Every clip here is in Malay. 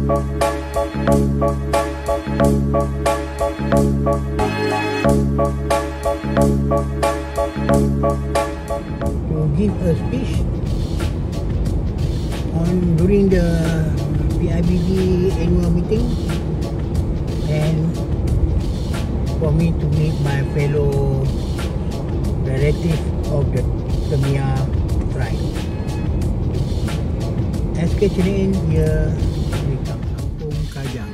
To give a speech during the PIBB annual meeting, and for me to meet my fellow relative of the Temia tribe. SK Cenein ia dekat Kampung Kajang.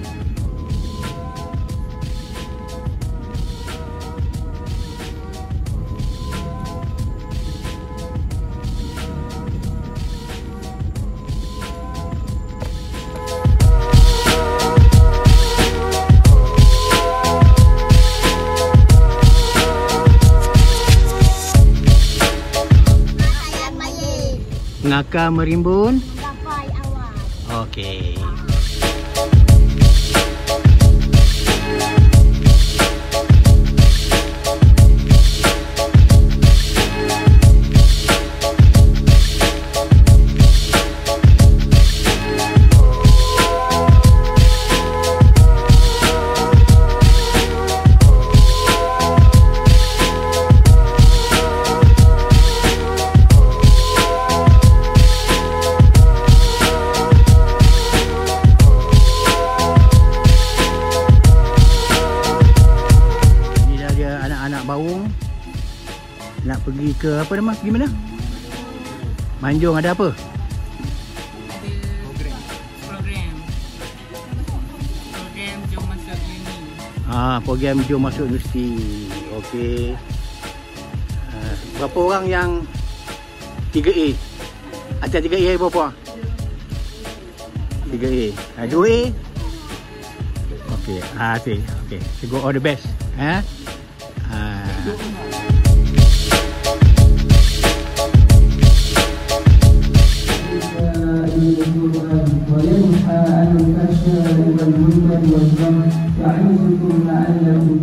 Ngaka merimbun. Gapai awal. Okey. Baung nak pergi ke apa nama? Pergi mana? Manjung ada apa? Program jom masuk uni. Program jom masuk universiti. Okey. Berapa orang yang 3A? Atas 3A berapa? 3A. 2A? Okey. Okey. So go all the best. وينهى عن الفحشاء والمنكر والبغي يعظكم لعلكم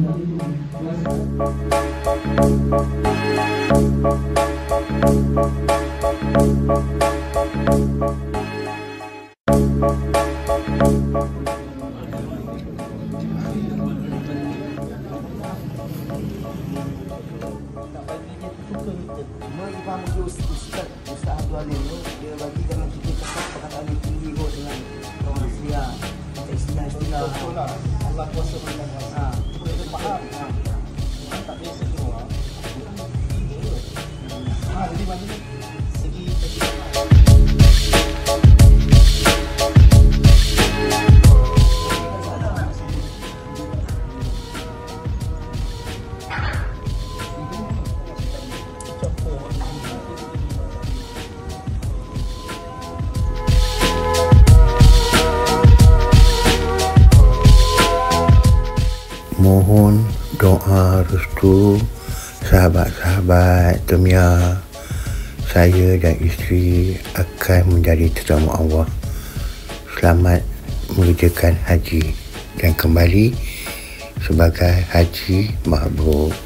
Ustaz Abdul Alim tu, dia bagi jangan kita kesak perkataan yang tinggi kot dengan orang Islam. Kita istilah-istilah. Betul lah. Allah kuasa pandang kuasa. Kita faham. Tak biasa semua. Jadi bagi segi mohon doa restu sahabat-sahabat Temia. Saya dan isteri akan menjadi tetamu Allah. Selamat mengerjakan haji dan kembali sebagai haji mabrur.